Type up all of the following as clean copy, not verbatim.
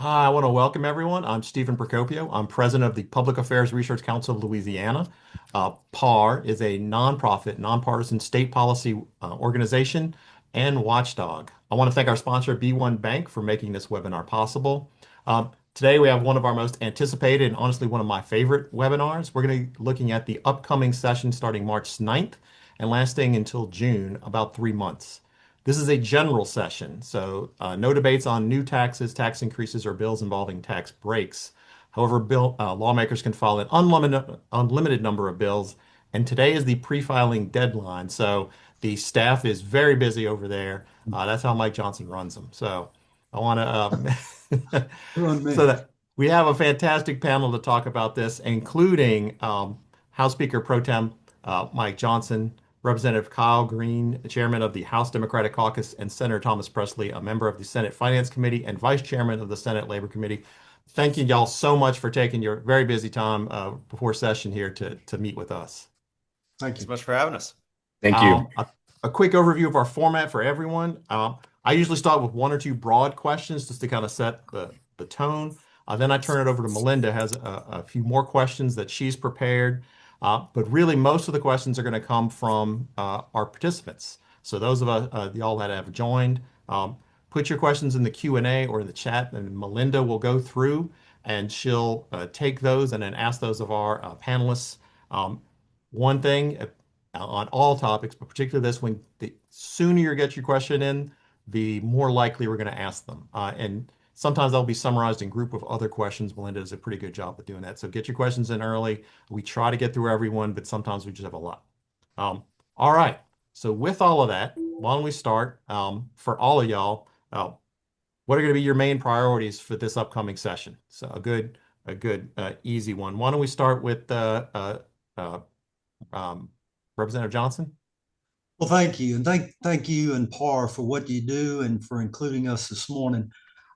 Hi, I want to welcome everyone. I'm Stephen Procopio. I'm president of the Public Affairs Research Council of Louisiana. PAR is a nonprofit, nonpartisan state policy organization and watchdog. I want to thank our sponsor, B1 Bank, for making this webinar possible. Today, we have one of our most anticipated and honestly one of my favorite webinars. We're going to be looking at the upcoming session starting March 9th and lasting until June, about 3 months. This is a general session, so no debates on new taxes, tax increases, or bills involving tax breaks. However, lawmakers can file an unlimited number of bills, and today is the pre-filing deadline. So the staff is very busy over there. That's how Mike Johnson runs them. So I want to On so me. that we have a fantastic panel to talk about this, including House Speaker Pro Tem Mike Johnson, Representative Kyle Green, the chairman of the House Democratic Caucus, and Senator Thomas Presley, a member of the Senate Finance Committee and vice chairman of the Senate Labor Committee. Thank you y'all so much for taking your very busy time before session here to meet with us. Thank Thanks you. so much for having us. Thank you. Um, a, a quick overview of our format for everyone. I usually start with one or two broad questions just to kind of set the tone. Then I turn it over to Melinda, has a few more questions that she's prepared. But really, most of the questions are going to come from our participants. So those of us, y'all that have joined, put your questions in the Q&A or in the chat, and Melinda will go through and she'll take those and then ask those of our panelists. One thing on all topics, but particularly this one, the sooner you get your question in, the more likely we're going to ask them. And sometimes they'll be summarized in group with other questions. Melinda does a pretty good job of doing that. So get your questions in early. We try to get through everyone, but sometimes we just have a lot. All right. So with all of that, why don't we start for all of y'all? What are going to be your main priorities for this upcoming session? So a good, easy one. Why don't we start with uh, um, Representative Johnson? Well, thank you. And thank you and PAR for what you do and for including us this morning.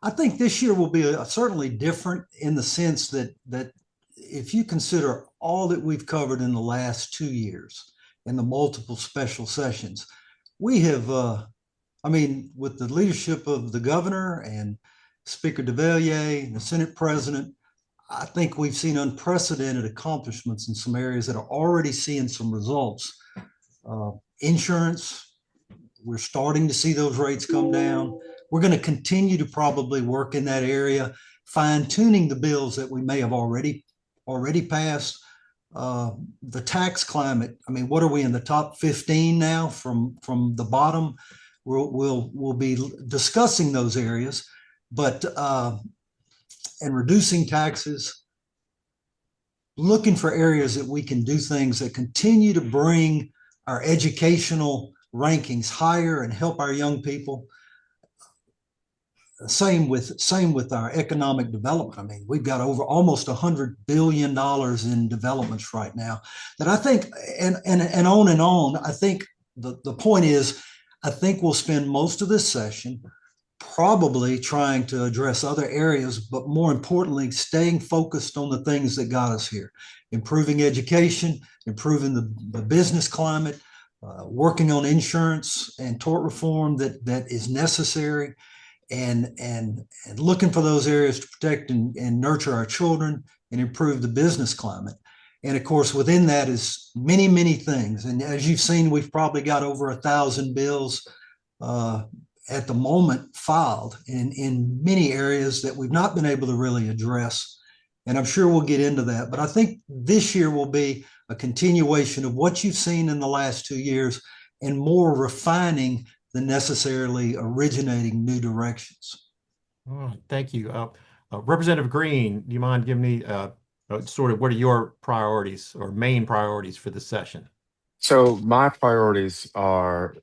I think this year will be certainly different in the sense that if you consider all that we've covered in the last 2 years and the multiple special sessions, we have, with the leadership of the governor and Speaker DeValier and the Senate president, I think we've seen unprecedented accomplishments in some areas that are already seeing some results. Insurance, we're starting to see those rates come down. We're going to continue to probably work in that area, fine tuning the bills that we may have already passed. The tax climate. I mean, what are we in the top 15 now from the bottom? We'll be discussing those areas, but and reducing taxes, looking for areas that we can do things that continue to bring our educational rankings higher and help our young people. Same with our economic development. I mean, we've got over almost $100 billion in developments right now that I think, and on and on. I think the point is, I think we'll spend most of this session probably trying to address other areas, but more importantly, staying focused on the things that got us here, improving education, improving the business climate, working on insurance and tort reform that is necessary, and looking for those areas to protect and nurture our children and improve the business climate. And of course, within that is many, many things. And as you've seen, we've probably got over 1,000 bills at the moment filed in many areas that we've not been able to really address. And I'm sure we'll get into that. But I think this year will be a continuation of what you've seen in the last 2 years and more refining than necessarily originating new directions. Oh, thank you. Representative Green, do you mind giving me sort of what are your priorities or main priorities for this session? So my priorities are,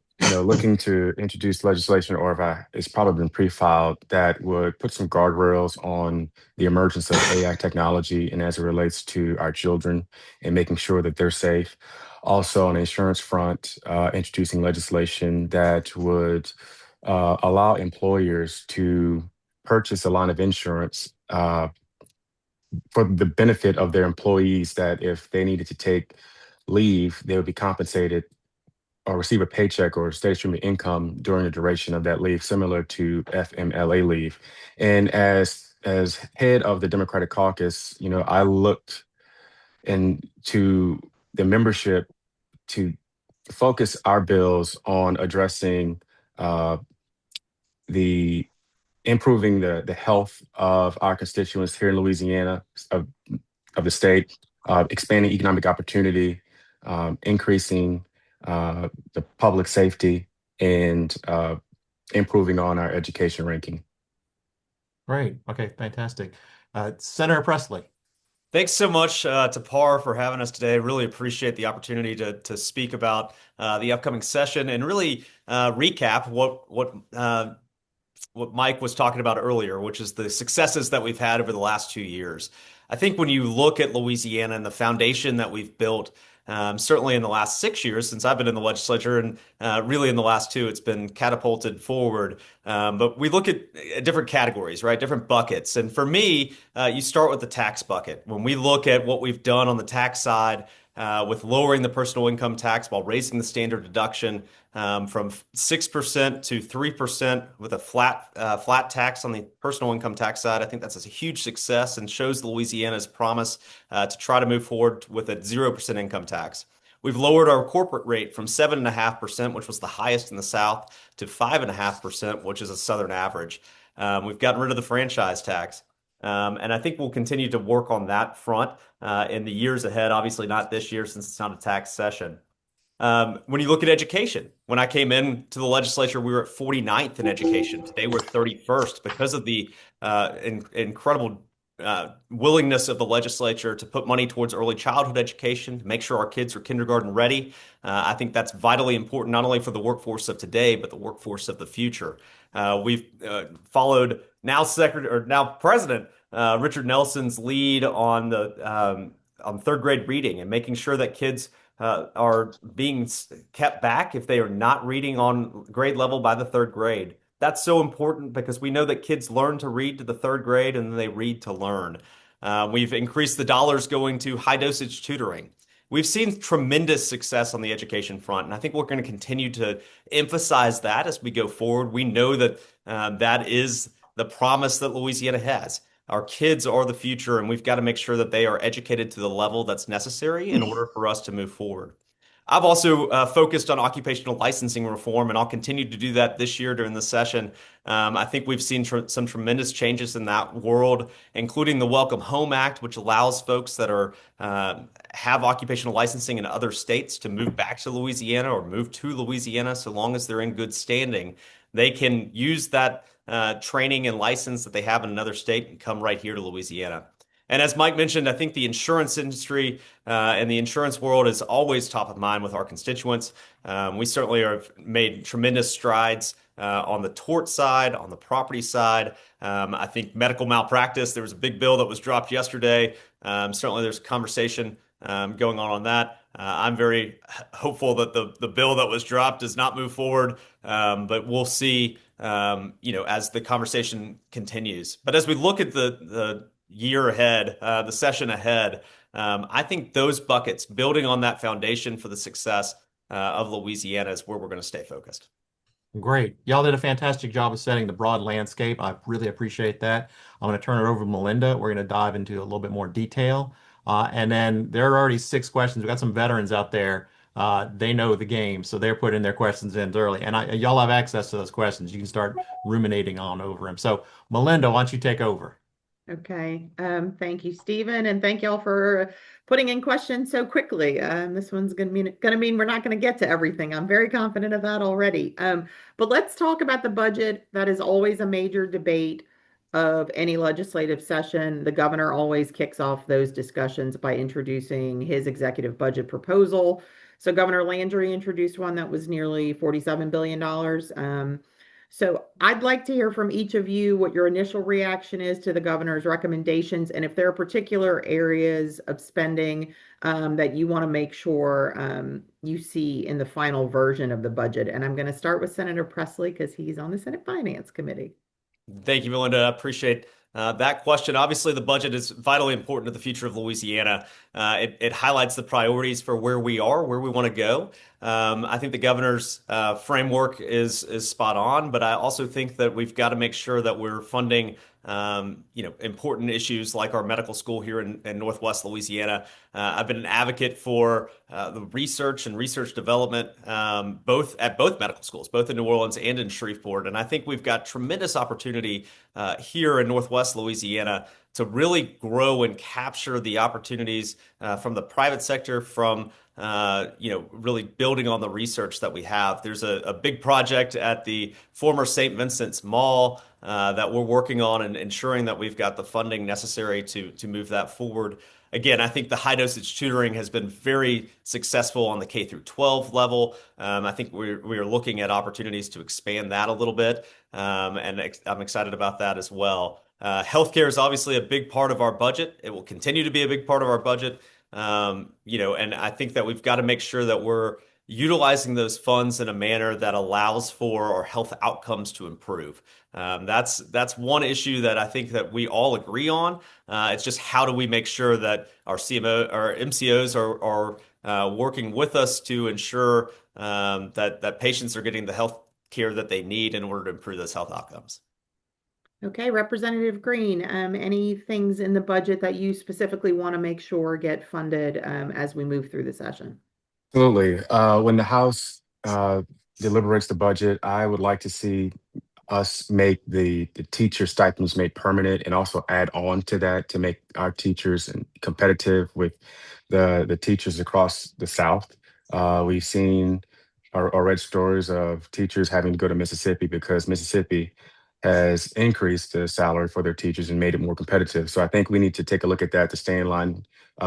looking to introduce legislation, or if it's probably been pre-filed, that would put some guardrails on the emergence of AI technology and as it relates to our children and making sure that they're safe. Also, on the insurance front, introducing legislation that would allow employers to purchase a line of insurance for the benefit of their employees, that if they needed to take leave, they would be compensated or receive a paycheck or steady stream of income during the duration of that leave, similar to FMLA leave. And as as head of the Democratic Caucus, I looked into the membership to focus our bills on addressing uh, the improving the health of our constituents here in Louisiana, of the state, expanding economic opportunity, increasing the public safety, and improving on our education ranking. Great. Okay, fantastic. Senator Presley. Thanks so much to Par for having us today. Really appreciate the opportunity to speak about the upcoming session and really recap what Mike was talking about earlier, which is the successes that we've had over the last 2 years. I think when you look at Louisiana and the foundation that we've built, certainly in the last 6 years since I've been in the legislature, and really in the last two, it's been catapulted forward. But we look at different categories, right? Different buckets. And for me, you start with the tax bucket. When we look at what we've done on the tax side, with lowering the personal income tax while raising the standard deduction from 6% to 3% with a flat tax on the personal income tax side. I think that's a huge success and shows Louisiana's promise to try to move forward with a 0% income tax. We've lowered our corporate rate from 7.5%, which was the highest in the South, to 5.5%, which is a Southern average. We've gotten rid of the franchise tax. And I think we'll continue to work on that front in the years ahead. Obviously, not this year since it's not a tax session. When you look at education, when I came into the legislature, we were at 49th in education. Today, we're 31st because of the incredible willingness of the legislature to put money towards early childhood education, to make sure our kids are kindergarten ready. I think that's vitally important, not only for the workforce of today, but the workforce of the future. We've followed now President Richard Nelson's lead on third grade reading and making sure that kids are being kept back if they are not reading on grade level by the third grade. That's so important because we know that kids learn to read to the third grade and then they read to learn. We've increased the dollars going to high dosage tutoring. We've seen tremendous success on the education front, and I think we're going to continue to emphasize that as we go forward. We know that that is the promise that Louisiana has. Our kids are the future, and we've got to make sure that they are educated to the level that's necessary in order for us to move forward. I've also focused on occupational licensing reform, and I'll continue to do that this year during the session. I think we've seen some tremendous changes in that world, including the Welcome Home Act, which allows folks that have occupational licensing in other states to move back to Louisiana or move to Louisiana so long as they're in good standing. They can use that training and license that they have in another state and come right here to Louisiana. And as Mike mentioned, I think the insurance industry and the insurance world is always top of mind with our constituents. We certainly have made tremendous strides on the tort side, on the property side. I think medical malpractice, there was a big bill that was dropped yesterday. Certainly there's a conversation going on that. I'm very hopeful that the bill that was dropped does not move forward, but we'll see as the conversation continues. But as we look at the year ahead, the session ahead, I think those buckets, building on that foundation for the success of Louisiana, is where we're going to stay focused. Great. Y'all did a fantastic job of setting the broad landscape. I really appreciate that. I'm going to turn it over to Melinda. We're going to dive into a little bit more detail. And then there are already 6 questions. We've got some veterans out there. They know the game, so they're putting their questions in early. And y'all have access to those questions. You can start ruminating on over them. So, Melinda, why don't you take over? Okay. Thank you, Stephen, and thank y'all for putting in questions so quickly. This one's gonna mean we're not gonna get to everything. I'm very confident of that already. But let's talk about the budget. That is always a major debate of any legislative session. The governor always kicks off those discussions by introducing his executive budget proposal. So Governor Landry introduced one that was nearly $47 billion. So I'd like to hear from each of you what your initial reaction is to the governor's recommendations, and if there are particular areas of spending that you want to make sure you see in the final version of the budget. And I'm going to start with Senator Presley because he's on the Senate Finance Committee. Thank you, Melinda. I appreciate that question. Obviously, the budget is vitally important to the future of Louisiana. It highlights the priorities for where we are, where we want to go. I think the governor's framework is spot on, but I also think that we've got to make sure that we're funding important issues like our medical school here in Northwest Louisiana. I've been an advocate for the research and research development, both at both medical schools, both in New Orleans and in Shreveport. And I think we've got tremendous opportunity here in Northwest Louisiana to really grow and capture the opportunities from the private sector, from really building on the research that we have. There's a big project at the former St. Vincent's Mall that we're working on and ensuring that we've got the funding necessary to move that forward. Again, I think the high dosage tutoring has been very successful on the K through 12 level. I think we are looking at opportunities to expand that a little bit, and I'm excited about that as well. Healthcare is obviously a big part of our budget. It will continue to be a big part of our budget. And I think that we've got to make sure that we're utilizing those funds in a manner that allows for our health outcomes to improve. That's one issue that I think that we all agree on. It's just how do we make sure that our MCOs are working with us to ensure that patients are getting the health care that they need in order to improve those health outcomes. Okay, Representative Green, any things in the budget that you specifically want to make sure get funded as we move through the session? Absolutely. When the House deliberates the budget, I would like to see us make the teacher stipends made permanent and also add on to that to make our teachers competitive with the teachers across the South. We've seen or read stories of teachers having to go to Mississippi because Mississippi has increased the salary for their teachers and made it more competitive. So I think we need to take a look at that to stay in line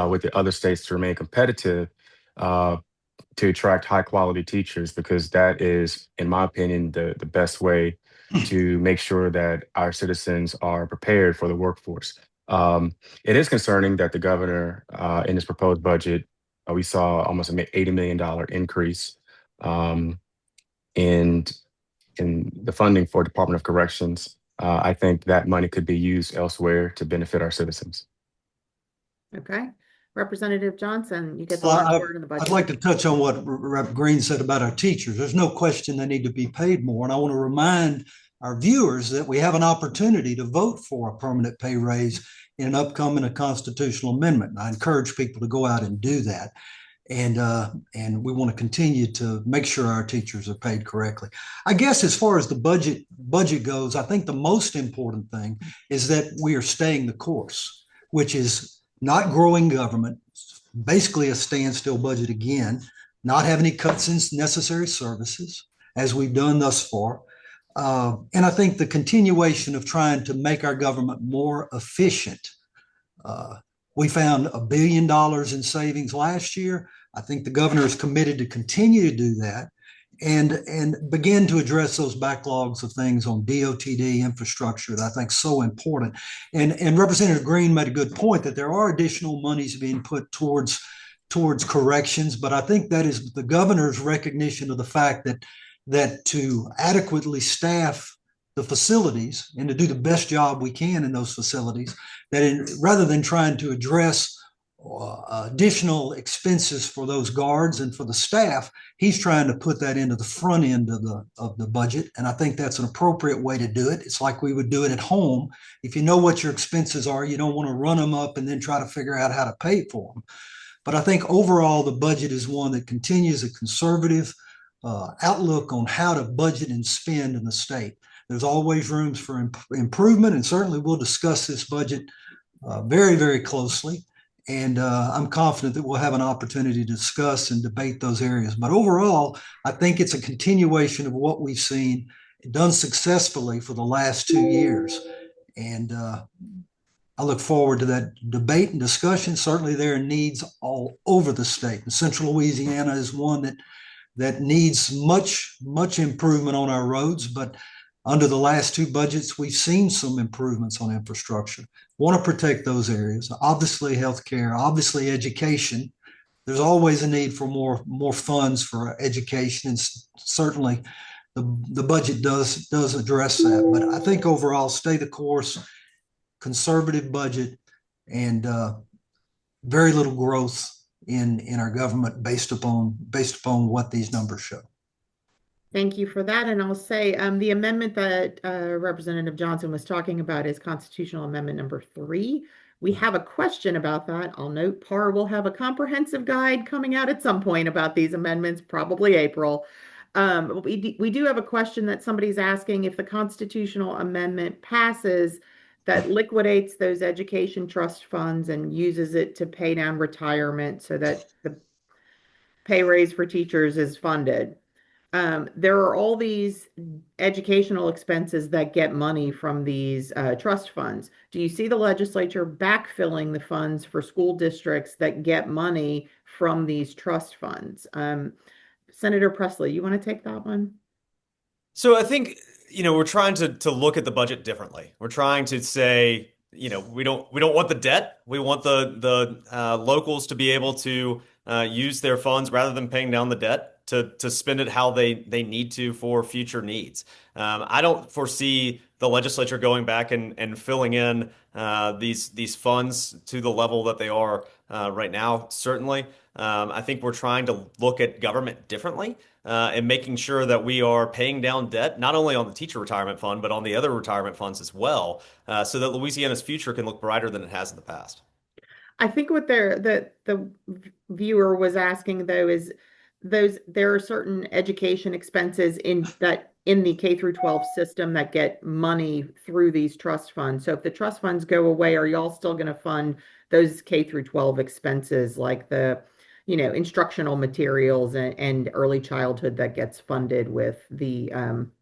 with the other states to remain competitive, to attract high quality teachers, because that is, in my opinion, the best way to make sure that our citizens are prepared for the workforce. It is concerning that the governor, in his proposed budget, we saw almost an $80 million increase in the funding for Department of Corrections. I think that money could be used elsewhere to benefit our citizens. Okay. Representative Johnson, you get the Well, last word in the budget. I'd like to touch on what Rep. Green said about our teachers. There's no question they need to be paid more. And I want to remind our viewers that we have an opportunity to vote for a permanent pay raise in an upcoming constitutional amendment. And I encourage people to go out and do that. And we want to continue to make sure our teachers are paid correctly. I guess as far as the budget goes, I think the most important thing is that we are staying the course, which is not growing government, basically a standstill budget again, not have any cuts in necessary services as we've done thus far. And I think the continuation of trying to make our government more efficient. We found $1 billion in savings last year. I think the governor is committed to continue to do that and begin to address those backlogs of things on DOTD infrastructure that I think is so important. And Representative Green made a good point that there are additional monies being put towards corrections, but I think that is the governor's recognition of the fact that to adequately staff the facilities and to do the best job we can in those facilities, rather than trying to address additional expenses for those guards and for the staff, he's trying to put that into the front end of the budget. And I think that's an appropriate way to do it. It's like we would do it at home. If you know what your expenses are, you don't want to run them up and then try to figure out how to pay for them. But I think overall, the budget is one that continues a conservative outlook on how to budget and spend in the state. There's always rooms for improvement, and certainly we'll discuss this budget very, very closely. And I'm confident that we'll have an opportunity to discuss and debate those areas. But overall, I think it's a continuation of what we've seen done successfully for the last 2 years. And I look forward to that debate and discussion. Certainly there are needs all over the state. And Central Louisiana is one that needs much improvement on our roads, but under the last 2 budgets, we've seen some improvements on infrastructure. Want to protect those areas. Obviously, healthcare, obviously, education. There's always a need for more funds for education, and certainly the budget does address that. But I think overall, stay the course, conservative budget, and very little growth in our government based upon what these numbers show. Thank you for that. And I'll say the amendment that Representative Johnson was talking about is Constitutional Amendment number 3. We have a question about that. I'll note PAR will have a comprehensive guide coming out at some point about these amendments, probably April. We do have a question that somebody's asking if the constitutional amendment passes that liquidates those education trust funds and uses it to pay down retirement so that the pay raise for teachers is funded. There are all these educational expenses that get money from these trust funds. Do you see the legislature backfilling the funds for school districts that get money from these trust funds? Senator Presley, you want to take that one? So I think, we're trying to look at the budget differently. We're trying to say, we don't want the debt. We want the locals to be able to use their funds rather than paying down the debt to spend it how they need to for future needs. I don't foresee the legislature going back and filling in these funds to the level that they are right now. Certainly, I think we're trying to look at government differently and making sure that we are paying down debt, not only on the teacher retirement fund, but on the other retirement funds as well, so that Louisiana's future can look brighter than it has in the past. I think what the viewer was asking though is there are certain education expenses in the K through 12 system that get money through these trust funds. So if the trust funds go away, are y'all still going to fund those K through 12 expenses like the instructional materials and early childhood that gets funded with the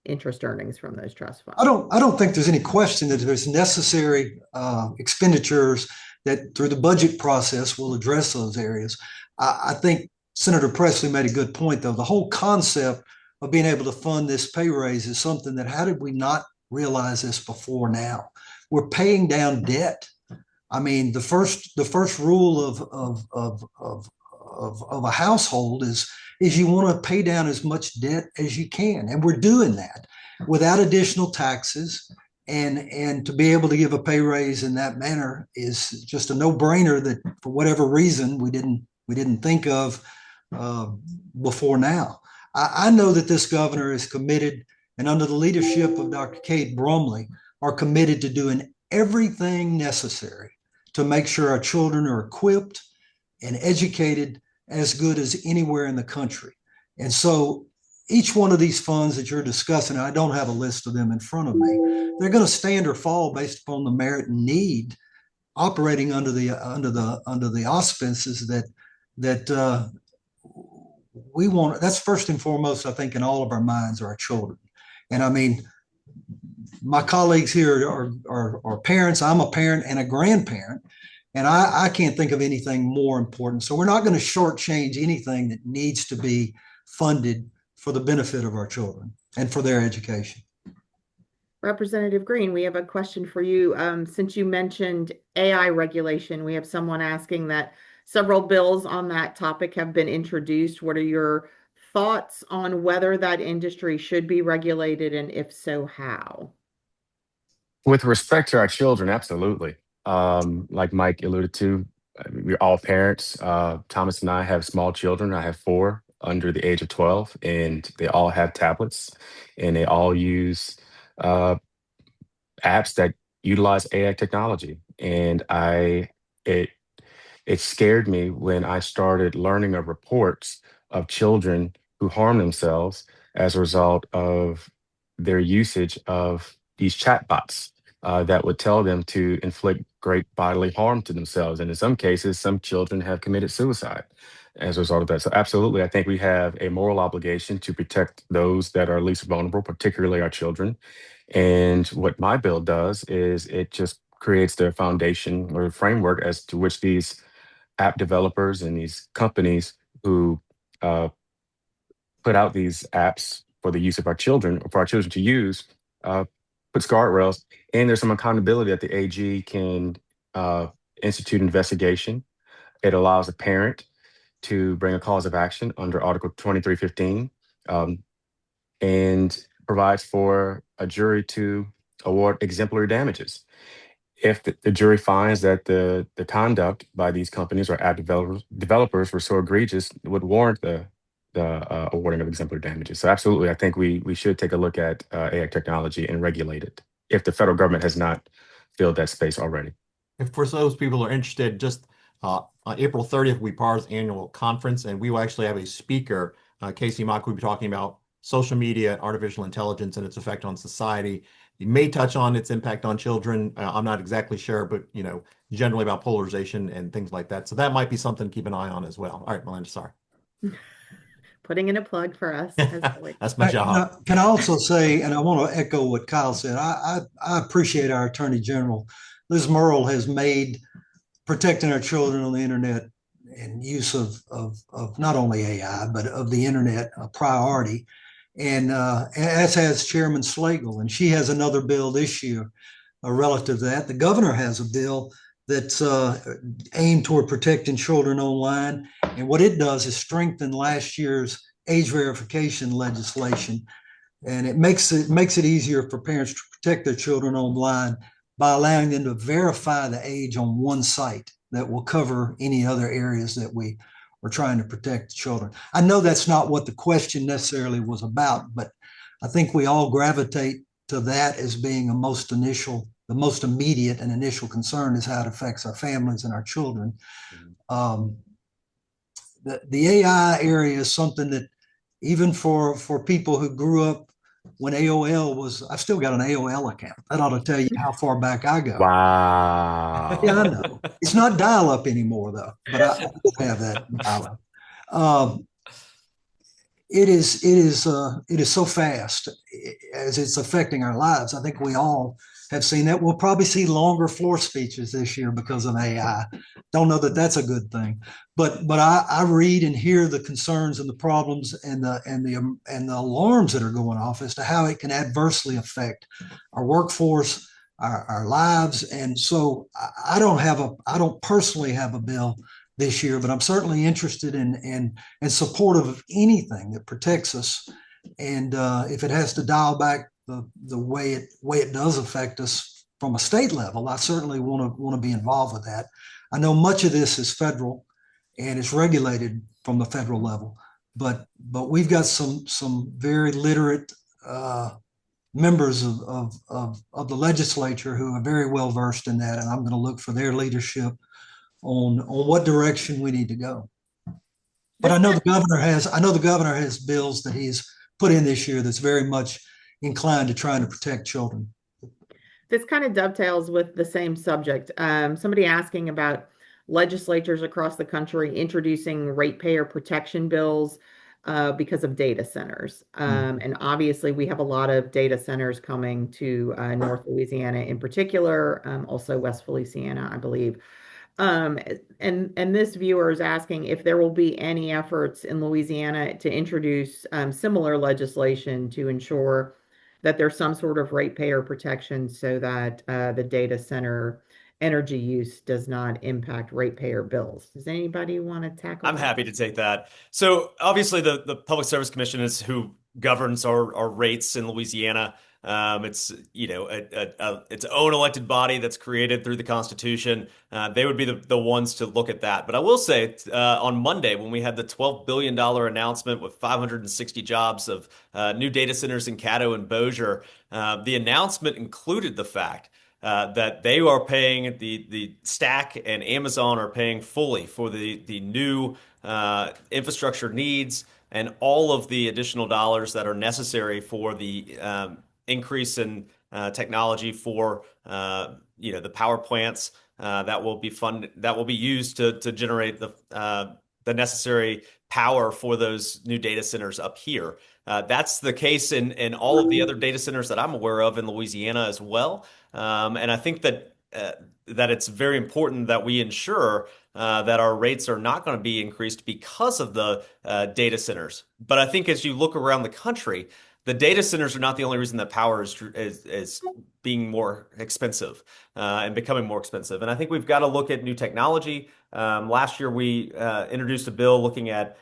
interest earnings from those trust funds? I don't think there's any question that there's necessary expenditures that through the budget process will address those areas. I think Senator Presley made a good point, though. The whole concept of being able to fund this pay raise is something that how did we not realize this before now? We're paying down debt. I mean, the first rule of a household is you want to pay down as much debt as you can, and we're doing that without additional taxes. And to be able to give a pay raise in that manner is just a no-brainer that for whatever reason we didn't think of before now. I know that this governor is committed, and under the leadership of Dr. Cade Brumley, are committed to doing everything necessary to make sure our children are equipped and educated as good as anywhere in the country. And so each one of these funds that you're discussing, I don't have a list of them in front of me, they're going to stand or fall based upon the merit and need operating under the auspices that we want. That's first and foremost, I think, in all of our minds are our children. And I mean, my colleagues here are parents. I'm a parent and a grandparent, and I can't think of anything more important. So we're not going to shortchange anything that needs to be funded for the benefit of our children and for their education. Representative Green, we have a question for you. Since you mentioned AI regulation, we have someone asking that several bills on that topic have been introduced. What are your thoughts on whether that industry should be regulated, and if so, how? With respect to our children, absolutely. Like Mike alluded to, we're all parents. Thomas and I have small children. I have 4 under the age of 12, and they all have tablets, and they all use uh, apps that utilize AI technology. And it it scared me when I started learning of reports of children who harm themselves as a result of their usage of these chatbots that would tell them to inflict great bodily harm to themselves. And in some cases, some children have committed suicide as a result of that. So, absolutely, I think we have a moral obligation to protect those that are least vulnerable, particularly our children. And what my bill does is it just creates the foundation or framework as to which these app developers and these companies who uh, put out these apps for the use of our children, or for our children to use, uh, puts guardrails. And there's some accountability that the AG can uh, institute investigation. It allows a parent to bring a cause of action under Article 2315, um, and provides for a jury to award exemplary damages. If the jury finds that the conduct by these companies or app developers were so egregious, it would warrant the awarding of exemplary damages. So absolutely, I think we should take a look at AI technology and regulate it if the federal government has not filled that space already. If for those people who are interested, just on April 30th, we PAR's annual conference, and we will actually have a speaker, Casey Mock, will be talking about social media, artificial intelligence, and its effect on society. He may touch on its impact on children. I'm not exactly sure, but generally about polarization and things like that. So that might be something to keep an eye on as well. All right, Melinda, sorry. Putting in a plug for us, as always. That's my job. Can I also say, and I want to echo what Kyle said, I appreciate our Attorney General. Liz Murrill has made protecting our children on the internet and use of not only AI, but of the internet a priority. And as has Chairman Slagle, and she has another bill this year relative to that. The governor has a bill that's aimed toward protecting children online. And what it does is strengthen last year's age verification legislation. And it makes it easier for parents to protect their children online by allowing them to verify the age on one site that will cover any other areas that we are trying to protect the children. I know that's not what the question necessarily was about, but I think we all gravitate to that as being the most immediate and initial concern is how it affects our families and our children. The AI area is something that even for people who grew up when AOL was, I've still got an AOL account. That ought to tell you how far back I go. Wow. Yeah, I know. It's not dial-up anymore, though, but I still have that dial-up. It is so fast as it's affecting our lives. I think we all have seen that. We'll probably see longer floor speeches this year because of AI. Don't know that that's a good thing, but I read and hear the concerns and the problems and the alarms that are going off as to how it can adversely affect our workforce, our lives. And so I don't personally have a bill this year, but I'm certainly interested in supportive of anything that protects us. And if it has to dial back the way it does affect us from a state level, I certainly want to be involved with that. I know much of this is federal and it's regulated from the federal level, but we've got some very literate members of the legislature who are very well versed in that, and I'm going to look for their leadership on what direction we need to go. But I know the governor has bills that he's put in this year that's very much inclined to trying to protect children. This kind of dovetails with the same subject. Somebody asking about legislatures across the country introducing ratepayer protection bills because of data centers. And obviously, we have a lot of data centers coming to North Louisiana in particular, also West Feliciana, I believe. And this viewer is asking if there will be any efforts in Louisiana to introduce similar legislation to ensure that there's some sort of ratepayer protection so that the data center energy use does not impact ratepayer bills. Does anybody want to tackle I'm that? happy to take that. So obviously the Public Service Commission is who governs our rates in Louisiana. It's its own elected body that's created through the Constitution. They would be the ones to look at that. But I will say on Monday when we had the $12 billion announcement with 560 jobs of new data centers in Caddo and Bossier, the announcement included the fact that they are paying the Stack and Amazon are paying fully for the new infrastructure needs and all of the additional dollars that are necessary for the increase in technology for the power plants that will be used to generate the necessary power for those new data centers up here. That's the case in all of the other data centers that I'm aware of in Louisiana as well. And I think that it's very important that we ensure that our rates are not going to be increased because of the data centers. But I think as you look around the country, the data centers are not the only reason that power is being more expensive and becoming more expensive. And I think we've got to look at new technology. Last year, we introduced a bill looking at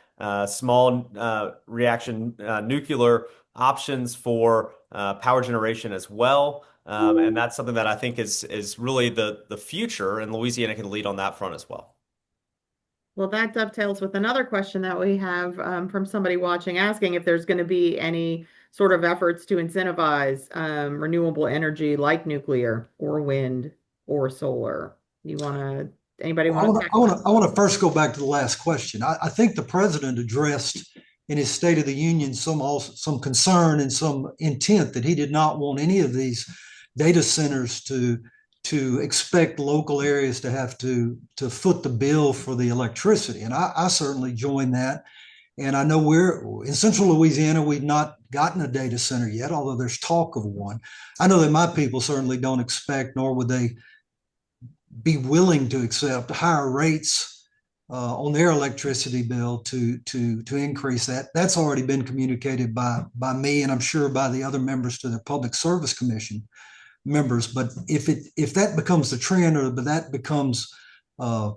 small reaction nuclear options for power generation as well. And that's something that I think is really the future, and Louisiana can lead on that front as well. Well, that dovetails with another question that we have from somebody watching, asking if there's going to be any sort of efforts to incentivize renewable energy like nuclear or wind or solar. You want to, anybody Well, want to tackle that? I want to first go back to the last question. I think the president addressed in his State of the Union some concern and some intent that he did not want any of these data centers to expect local areas to have to foot the bill for the electricity. And I certainly join that. And I know we're in central Louisiana, we've not gotten a data center yet, although there's talk of one. I know that my people certainly don't expect, nor would they be willing to accept higher rates on their electricity bill to increase that. That's already been communicated by me, and I'm sure by the other members to the Public Service Commission members. But if that becomes the trend, or that becomes a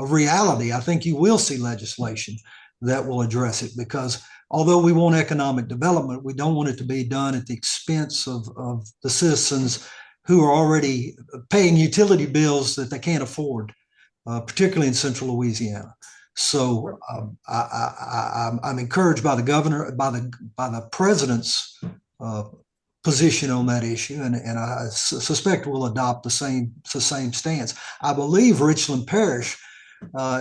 reality, I think you will see legislation that will address it, because although we want economic development, we don't want it to be done at the expense of the citizens who are already paying utility bills that they can't afford, particularly in central Louisiana. So I'm encouraged by the governor, by the president's position on that issue, and I suspect we'll adopt the same stance. I believe Richland Parish,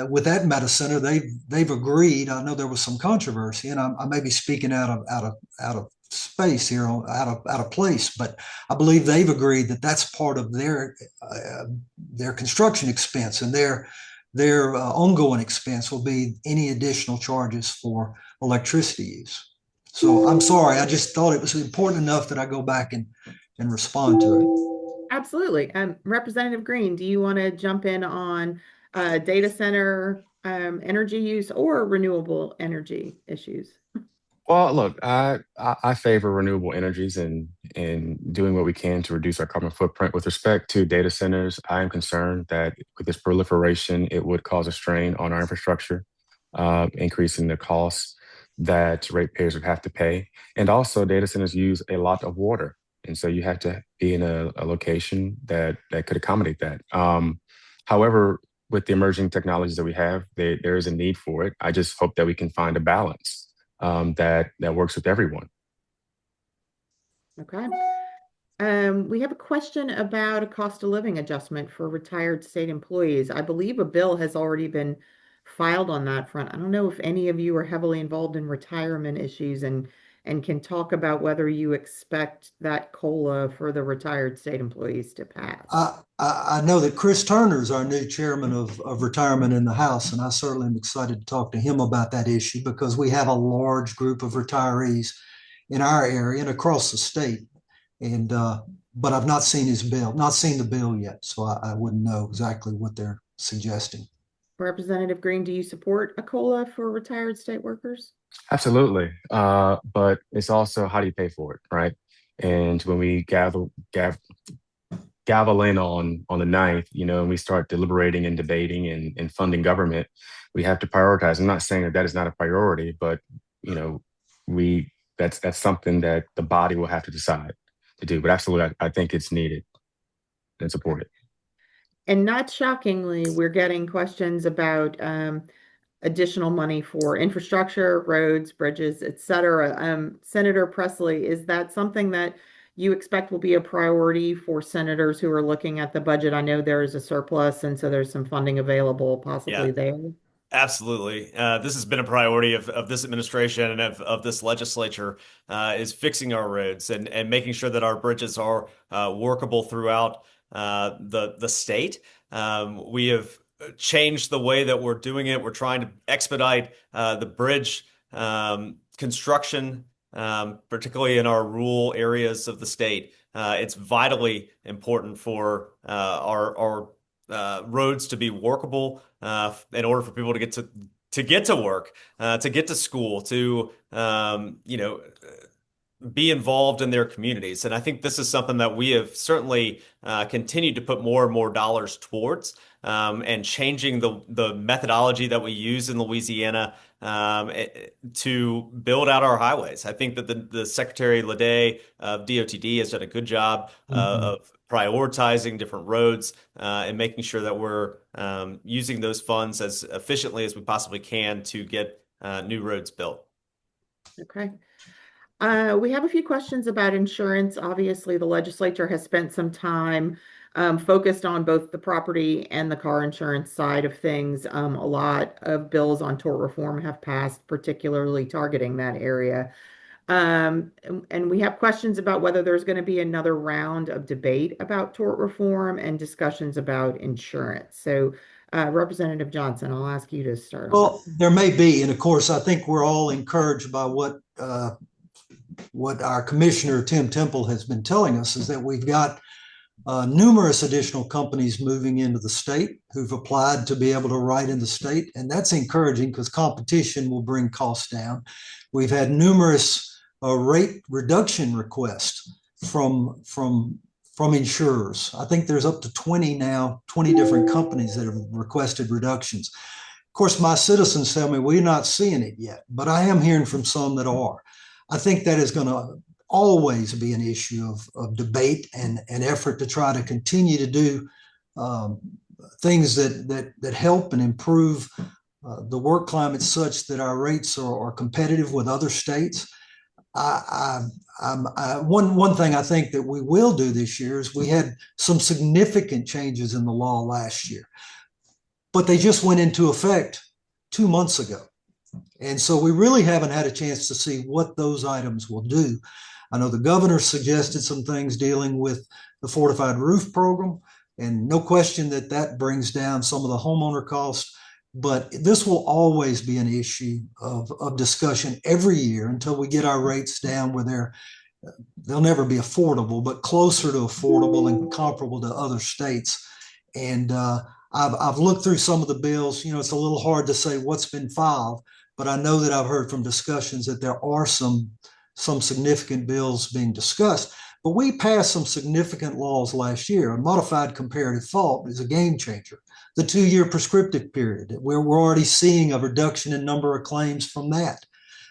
with that meta center, they've agreed. I know there was some controversy, and I may be speaking out of space here, out of place, but I believe they've agreed that that's part of their construction expense, and their ongoing expense will be any additional charges for electricity use. So I'm sorry, I just thought it was important enough that I go back and respond to it. Absolutely. Representative Green, do you want to jump in on data center energy use or renewable energy issues? Well, look, I favor renewable energies and doing what we can to reduce our carbon footprint. With respect to data centers, I am concerned that with this proliferation, it would cause a strain on our infrastructure, increasing the costs that ratepayers would have to pay. And also, data centers use a lot of water, and so you have to be in a location that could accommodate that. However, with the emerging technologies that we have, there is a need for it. I just hope that we can find a balance that works with everyone. Okay. We have a question about a cost of living adjustment for retired state employees. I believe a bill has already been filed on that front. I don't know if any of you are heavily involved in retirement issues and can talk about whether you expect that COLA for the retired state employees to pass. I know that Chris Turner is our new chairman of retirement in the House, and I certainly am excited to talk to him about that issue, because we have a large group of retirees in our area and across the state. And but I've not seen the bill yet, so I wouldn't know exactly what they're suggesting. Representative Green, do you support a COLA for retired state workers? Absolutely. But it's also, how do you pay for it, right? And when we gavel in on the ninth, and we start deliberating and debating and funding government, we have to prioritize. I'm not saying that is not a priority, but we that's something that the body will have to decide to do. But absolutely, I think it's needed and supported. And not shockingly, we're getting questions about additional money for infrastructure, roads, bridges, et cetera. Senator Presley, is that something that you expect will be a priority for senators who are looking at the budget? I know there is a surplus, and so there's some funding available possibly Yeah. there. Absolutely. This has been a priority of this administration and of this legislature, is fixing our roads and making sure that our bridges are workable throughout the state. We have changed the way that we're doing it. We're trying to expedite the bridge construction, particularly in our rural areas of the state. It's vitally important for our roads to be workable in order for people to get to work, to get to school, to be involved in their communities. And I think this is something that we have certainly continued to put more and more dollars towards. and changing the methodology that we use in Louisiana to build out our highways. I think that the Secretary Ledet of DOTD has done a good job of prioritizing different roads and making sure that we're using those funds as efficiently as we possibly can to get new roads built. Okay. We have a few questions about insurance. Obviously, the legislature has spent some time focused on both the property and the car insurance side of things. A lot of bills on tort reform have passed, particularly targeting that area. And we have questions about whether there's going to be another round of debate about tort reform and discussions about insurance. So, Representative Johnson, I'll ask you to start. Well, there may be, and of course, I think we're all encouraged by what our commissioner Tim Temple has been telling us, is that we've got numerous additional companies moving into the state who've applied to be able to write in the state, and that's encouraging because competition will bring costs down. We've had numerous rate reduction requests from insurers. I think there's up to 20 now, 20 different companies that have requested reductions. Of course, my citizens tell me we're not seeing it yet, but I am hearing from some that are. I think that is going to always be an issue of debate and effort to try to continue to do things that help and improve the work climate such that our rates are competitive with other states. One thing I think that we will do this year is we had some significant changes in the law last year, but they just went into effect 2 months ago. And so we really haven't had a chance to see what those items will do. I know the governor suggested some things dealing with the fortified roof program, and no question that that brings down some of the homeowner costs. But this will always be an issue of discussion every year until we get our rates down where they'll never be affordable, but closer to affordable and comparable to other states. And I've looked through some of the bills. You know, it's a little hard to say what's been filed, but I know that I've heard from discussions that there are some significant bills being discussed. But we passed some significant laws last year. A modified comparative fault is a game changer. The 2-year prescriptive period, where we're already seeing a reduction in number of claims from that.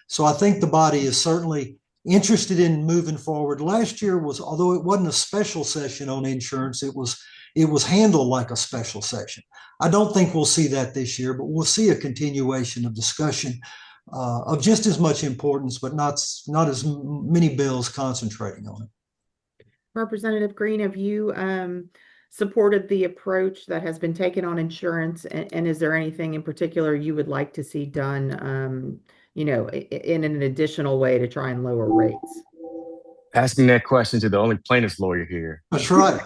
So I think the body is certainly interested in moving forward. Last year was, although it wasn't a special session on insurance, it was handled like a special session. I don't think we'll see that this year, but we'll see a continuation of discussion of just as much importance, but not as many bills concentrating on it. Representative Green, have you supported the approach that has been taken on insurance? And is there anything in particular you would like to see done, in an additional way to try and lower rates? Asking that question to the only plaintiff's lawyer here. That's right.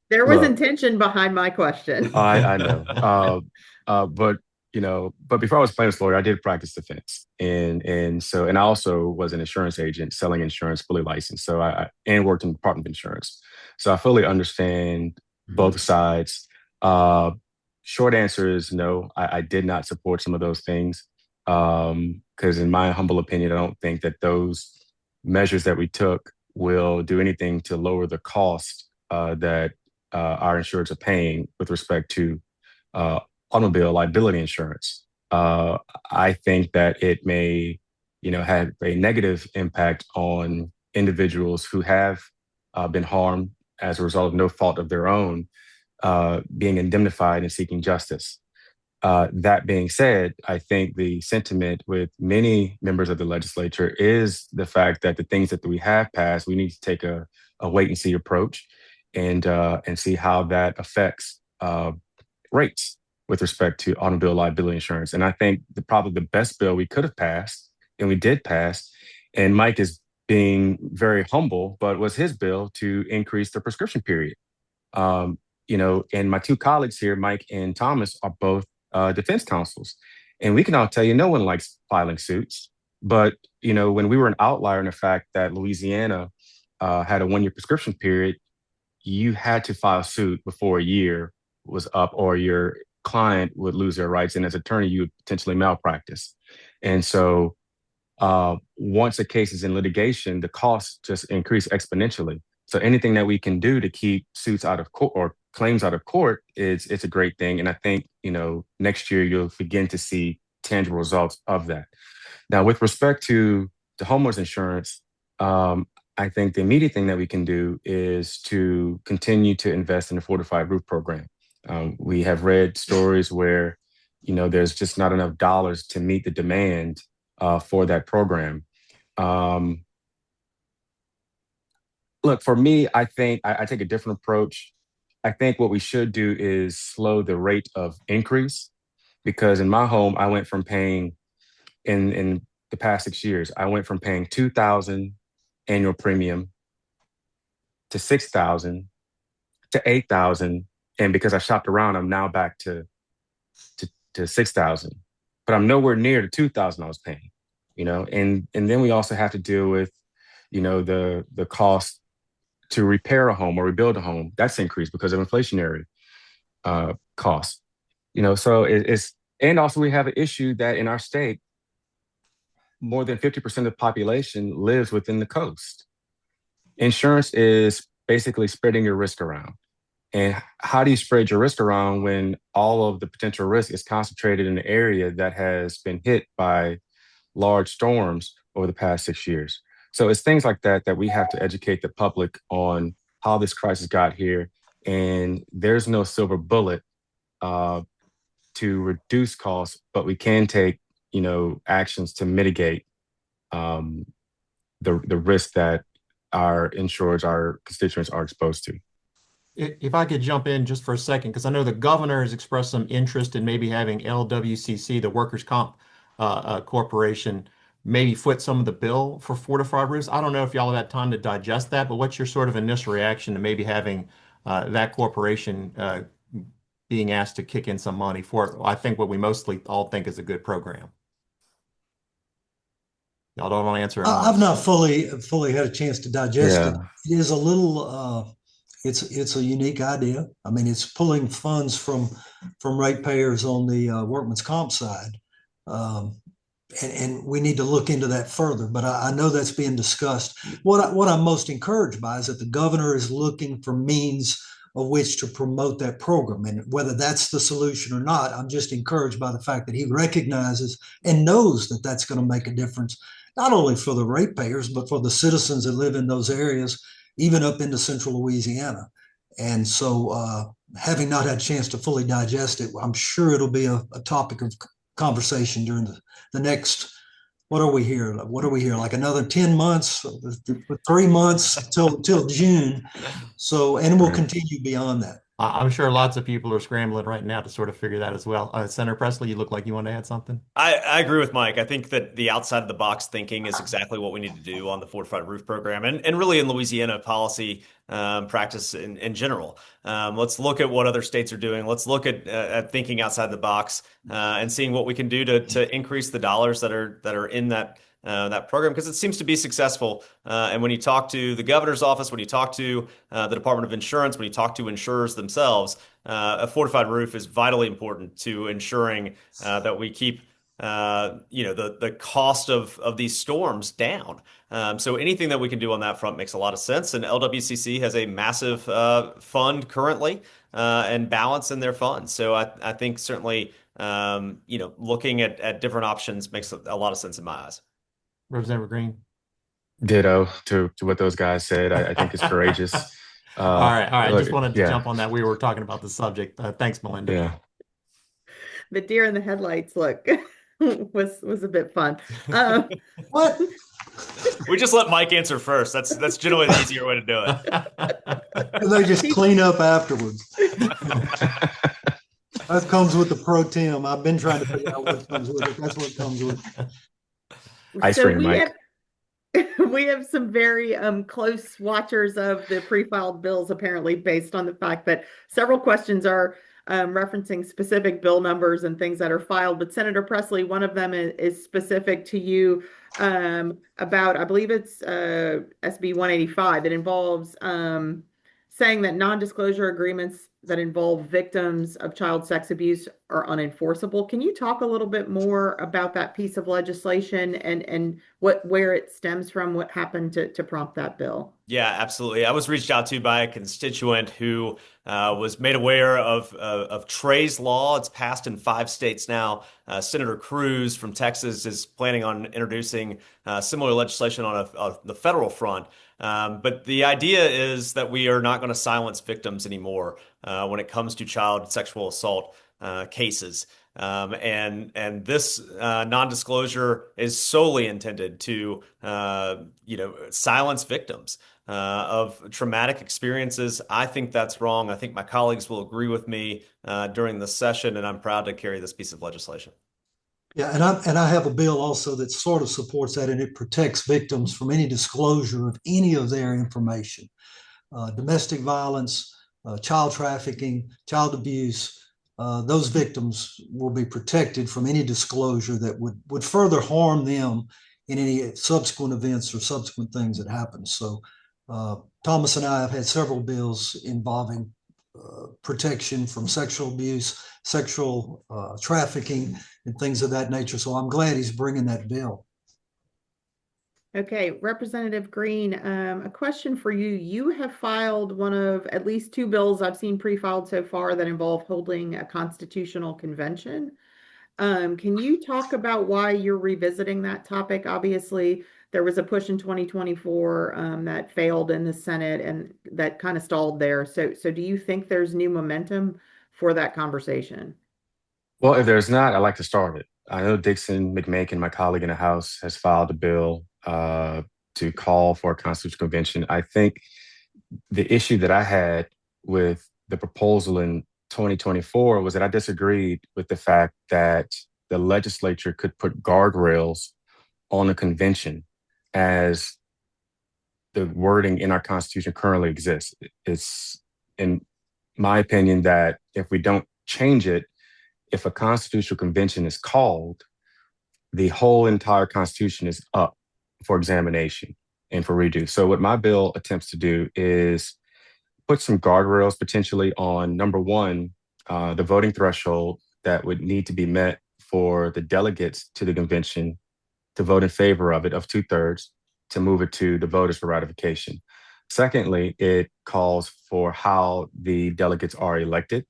There was intention behind my question. I know. But before I was a plaintiff's lawyer, I did practice defense. And I also was an insurance agent selling insurance, fully licensed. So I worked in the Department of Insurance. So I fully understand both sides. Short answer is no, I did not support some of those things. Because in my humble opinion, I don't think that those measures that we took will do anything to lower the cost that our insurers are paying with respect to automobile liability insurance. I think that it may, have a negative impact on individuals who have been harmed as a result of no fault of their own, being indemnified and seeking justice. That being said, I think the sentiment with many members of the legislature is the fact that the things that we have passed, we need to take a wait and see approach and see how that affects rates with respect to automobile liability insurance. And I think probably the best bill we could have passed, and we did pass, and Mike is being very humble, but was his bill to increase the prescription period. And my two colleagues here, Mike and Thomas, are both defense counsels. And we can all tell you, no one likes filing suits. But, when we were an outlier in the fact that Louisiana had a 1-year prescription period, you had to file suit before a year was up or your client would lose their rights. And as attorney, you would potentially malpractice. And so once a case is in litigation, the costs just increase exponentially. So anything that we can do to keep suits out of court or claims out of court it's a great thing. And I think, next year you'll begin to see tangible results of that. Now, with respect to the homeowners insurance, I think the immediate thing that we can do is to continue to invest in the fortified roof program. We have read stories where, there's just not enough dollars to meet the demand for that program. Look, for me, I think I take a different approach. I think what we should do is slow the rate of increase because in my home, I went from paying in the past 6 years, I went from paying 2,000 annual premium to 6,000 to 8,000, and because I shopped around, I'm now back to 6,000. But I'm nowhere near the 2,000 I was paying. And then we also have to deal with, the cost to repair a home or rebuild a home. That's increased because of inflationary costs. So it's and also we have an issue that in our state, more than 50% of the population lives within the coast. Insurance is basically spreading your risk around. And how do you spread your risk around when all of the potential risk is concentrated in an area that has been hit by large storms over the past 6 years? So it's things like that that we have to educate the public on how this crisis got here. And there's no silver bullet to reduce costs, but we can take, actions to mitigate the risk that our insurers, our constituents are exposed to. If I could jump in just for a second, because I know the governor has expressed some interest in maybe having LWCC, the Workers' Comp Corporation, maybe foot some of the bill for fortified roofs. I don't know if y'all have had time to digest that, but what's your sort of initial reaction to maybe having that corporation being asked to kick in some money for, I think, what we mostly all think is a good program? Y'all don't want to answer at I've once. not fully had a chance to digest it. Yeah. It is a little it's a unique idea. I mean, it's pulling funds from ratepayers on the workman's comp side. Um, and we need to look into that further. But I know that's being discussed. What I'm most encouraged by is that the governor is looking for means of which to promote that program. And whether that's the solution or not, I'm just encouraged by the fact that he recognizes and knows that that's going to make a difference, not only for the ratepayers, but for the citizens that live in those areas, even up into central Louisiana. And so, having not had a chance to fully digest it, I'm sure it'll be a topic of conversation during the next, what are we here? What are we here? Like another 10 months, 3 months till June. So, and we'll Right. continue beyond that. I'm sure lots of people are scrambling right now to sort of figure that as well. Senator Presley, you look like you want to add something. I agree with Mike. I think that the outside of the box thinking is exactly what we need to do on the fortified roof program and really in Louisiana policy practice in general. Let's look at what other states are doing. Let's look at thinking outside the box and seeing what we can do to increase the dollars that are in that program because it seems to be successful. And when you talk to the governor's office, when you talk to the Department of Insurance, when you talk to insurers themselves, a fortified roof is vitally important to ensuring that we keep the cost of these storms down. So anything that we can do on that front makes a lot of sense. And LWCC has a massive fund currently and balance in their funds. So I think certainly looking at different options makes a lot of sense in my eyes. Representative Green. Ditto to what those guys said. I think it's courageous. All right. I Look, just wanted to yeah, jump on that. We were talking about the subject. Thanks, Melinda. yeah. The deer in the headlights look was a bit fun. Um, What? We just let Mike answer first. That's generally the easier way to do it. And they just clean up afterwards. That comes with the pro tem. I've been trying to figure out what comes with it. That's what comes with it. Ice so cream, we Mike. we have some very close watchers of the pre-filed bills, apparently, based on the fact that several questions are referencing specific bill numbers and things that are filed. But Senator Presley, one of them is specific to you about, I believe it's SB 185. It involves saying that non-disclosure agreements that involve victims of child sex abuse are unenforceable. Can you talk a little bit more about that piece of legislation and where it stems from, what happened to prompt that bill? Yeah, absolutely. I was reached out to by a constituent who was made aware of Trey's law. It's passed in 5 states now. Senator Cruz from Texas is planning on introducing similar legislation on the federal front. But the idea is that we are not going to silence victims anymore when it comes to child sexual assault cases. And this non-disclosure is solely intended to, silence victims of traumatic experiences. I think that's wrong. I think my colleagues will agree with me during this session, and I'm proud to carry this piece of legislation. Yeah, and I have a bill also that sort of supports that, and it protects victims from any disclosure of any of their information. Domestic violence, child trafficking, child abuse, those victims will be protected from any disclosure that would further harm them in any subsequent events or subsequent things that happen. So Thomas and I have had several bills involving protection from sexual abuse, sexual trafficking, and things of that nature. So I'm glad he's bringing that bill. Okay, Representative Green, a question for you. You have filed one of at least 2 bills I've seen pre-filed so far that involve holding a constitutional convention. Can you talk about why you're revisiting that topic? Obviously, there was a push in 2024 that failed in the Senate and that kind of stalled there. So do you think there's new momentum for that conversation? Well, if there's not, I'd like to start it. I know Dixon McMakin, my colleague in the House, has filed a bill to call for a constitutional convention. I think the issue that I had with the proposal in 2024 was that I disagreed with the fact that the legislature could put guardrails on a convention as the wording in our Constitution currently exists. It's, in my opinion, that if we don't change it, if a constitutional convention is called, the whole entire Constitution is up for examination and for redo. So what my bill attempts to do is put some guardrails potentially on, number one, the voting threshold that would need to be met for the delegates to the convention to vote in favor of it, of 2/3, to move it to the voters for ratification. Secondly, it calls for how the delegates are elected.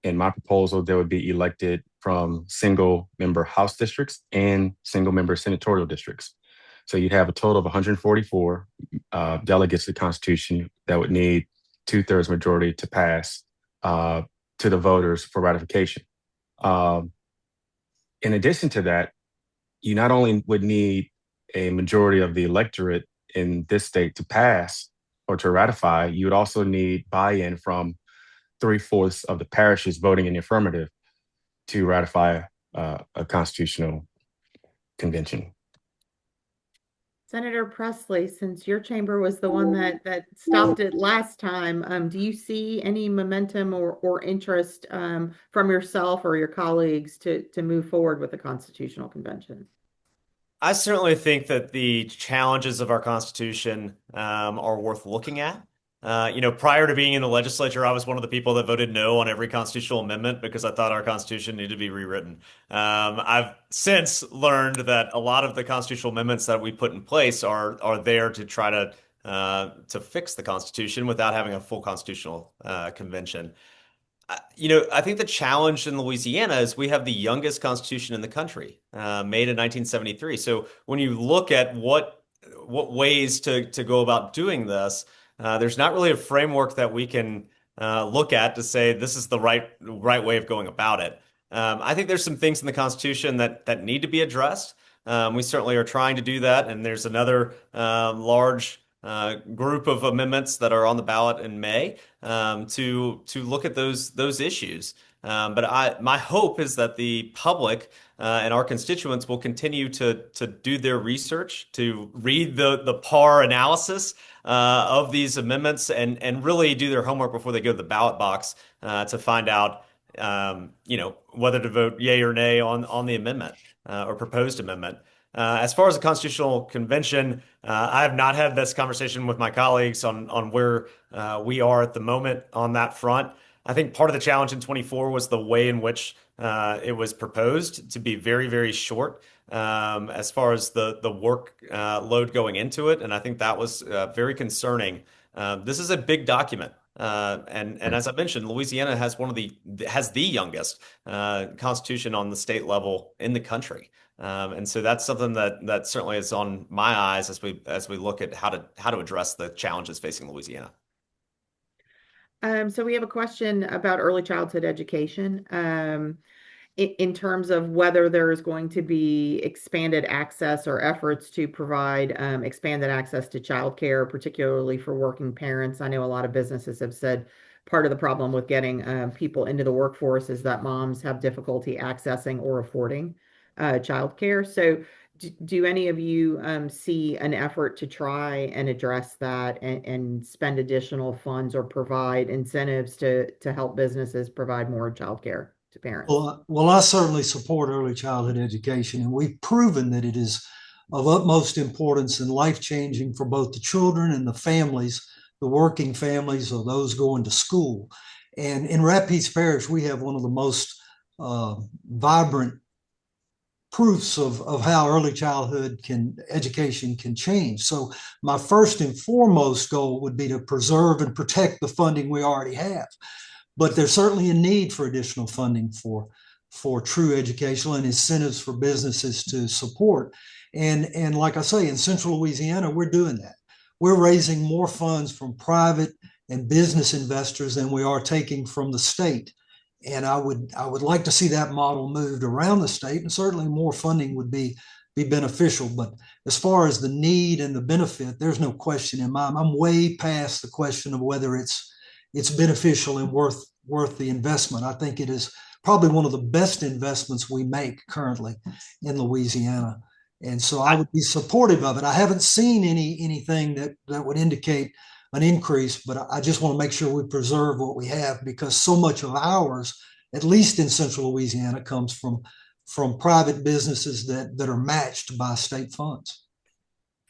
In my proposal, they would be elected from single member House districts and single member senatorial districts. So you'd have a total of 144 delegates to the Constitution that would need 2/3 majority to pass to the voters for ratification. In addition to that, you not only would need a majority of the electorate in this state to pass or to ratify, you would also need buy-in from 3/4 of the parishes voting in the affirmative to ratify a constitutional convention. Senator Presley, since your chamber was the one that stopped it last time, do you see any momentum or interest from yourself or your colleagues to move forward with the Constitutional Convention? I certainly think that the challenges of our Constitution are worth looking at. Prior to being in the legislature, I was one of the people that voted no on every constitutional amendment because I thought our Constitution needed to be rewritten. I've since learned that a lot of the constitutional amendments that we put in place are there to try to fix the Constitution without having a full constitutional convention. I think the challenge in Louisiana is we have the youngest constitution in the country, made in 1973. So when you look at what ways to go about doing this, there's not really a framework that we can look at to say this is the right way of going about it. I think there's some things in the Constitution that need to be addressed. We certainly are trying to do that, and there's another large group of amendments that are on the ballot in May to look at those issues. But my hope is that the public and our constituents will continue to do their research, to read the PAR analysis of these amendments, and really do their homework before they go to the ballot box to find out, whether to vote yay or nay on the amendment. or proposed amendment. As far as the Constitutional Convention, I have not had this conversation with my colleagues on where we are at the moment on that front. I think part of the challenge in 24 was the way in which it was proposed to be very, very short as far as the work load going into it. And I think that was very concerning. This is a big document. And as I mentioned, Louisiana has the youngest constitution on the state level in the country. And so that's something that certainly is on my eyes as we look at how to address the challenges facing Louisiana. So we have a question about early childhood education. In terms of whether there is going to be expanded access or efforts to provide expanded access to childcare, particularly for working parents. I know a lot of businesses have said part of the problem with getting people into the workforce is that moms have difficulty accessing or affording childcare. So do any of you see an effort to try and address that and spend additional funds or provide incentives to help businesses provide more childcare to parents? Well, I certainly support early childhood education, and we've proven that it is of utmost importance and life-changing for both the children and the families, the working families or those going to school. And in Rapides Parish, we have one of the most vibrant proofs of how early childhood education can change. So my first and foremost goal would be to preserve and protect the funding we already have. But there's certainly a need for additional funding for true educational and incentives for businesses to support. And like I say, in Central Louisiana, we're doing that. We're raising more funds from private and business investors than we are taking from the state. And I would like to see that model moved around the state, and certainly more funding would be beneficial. But as far as the need and the benefit, there's no question in my mind. I'm way past the question of whether it's beneficial and worth the investment. I think it is probably one of the best investments we make currently in Louisiana. And so I would be supportive of it. I haven't seen anything that would indicate an increase, but I just want to make sure we preserve what we have, because so much of ours, at least in Central Louisiana, comes from private businesses that are matched by state funds.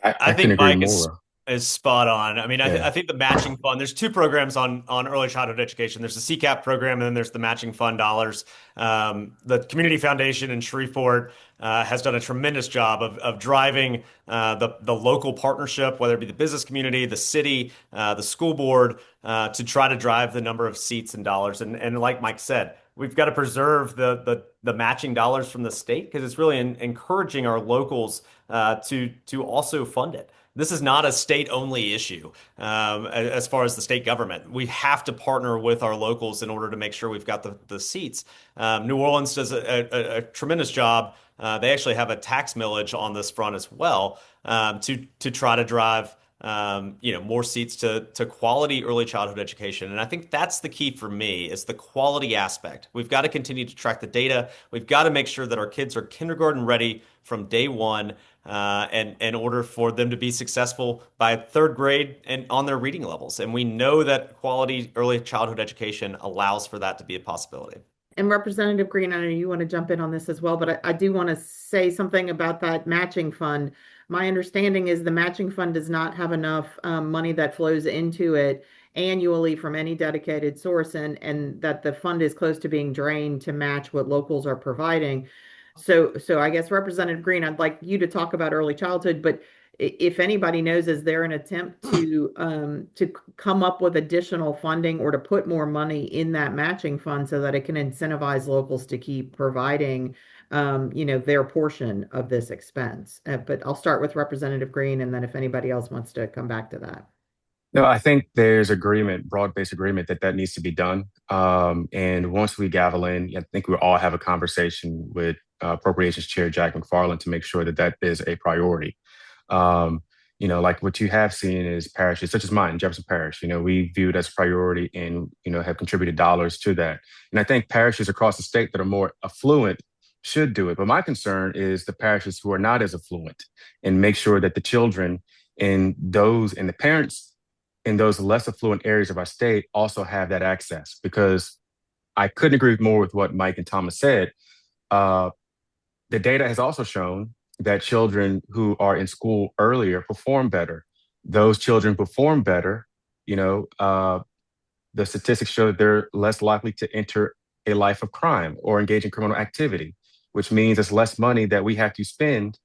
I can think agree Mike more. is spot on. I mean, Yeah. I think the matching fund, there's two programs on early childhood education. There's the CCAP program, and then there's the matching fund dollars. The Community Foundation in Shreveport has done a tremendous job of driving the local partnership, whether it be the business community, the city, the school board, to try to drive the number of seats and dollars. And like Mike said, we've got to preserve the matching dollars from the state, because it's really encouraging our locals to also fund it. This is not a state-only issue as far as the state government. We have to partner with our locals in order to make sure we've got the seats. New Orleans does a tremendous job. They actually have a tax millage on this front as well, to try to drive more seats to quality early childhood education. And I think that's the key for me, is the quality aspect. We've got to continue to track the data. We've got to make sure that our kids are kindergarten ready from day one, and in order for them to be successful by third grade and on their reading levels. And we know that quality early childhood education allows for that to be a possibility. And Representative Green, I know you want to jump in on this as well, but I do want to say something about that matching fund. My understanding is the matching fund does not have enough money that flows into it annually from any dedicated source, and that the fund is close to being drained to match what locals are providing. So I guess Representative Green, I'd like you to talk about early childhood, but if anybody knows, is there an attempt to come up with additional funding or to put more money in that matching fund so that it can incentivize locals to keep providing their portion of this expense? But I'll start with Representative Green, and then if anybody else wants to come back to that. No, I think there's agreement, broad-based agreement that needs to be done. And once we gavel in, I think we'll all have a conversation with Appropriations Chair Jack McFarland to make sure that is a priority. Like what you have seen is parishes such as mine, Jefferson Parish, we viewed as a priority and, have contributed dollars to that. And I think parishes across the state that are more affluent should do it. But my concern is the parishes who are not as affluent, and make sure that the children and the parents in those less affluent areas of our state also have that access. Because I couldn't agree more with what Mike and Thomas said. the data has also shown that children who are in school earlier perform better. Those children perform better, you know, the statistics show that they're less likely to enter a life of crime or engage in criminal activity, which means it's less money that we have to spend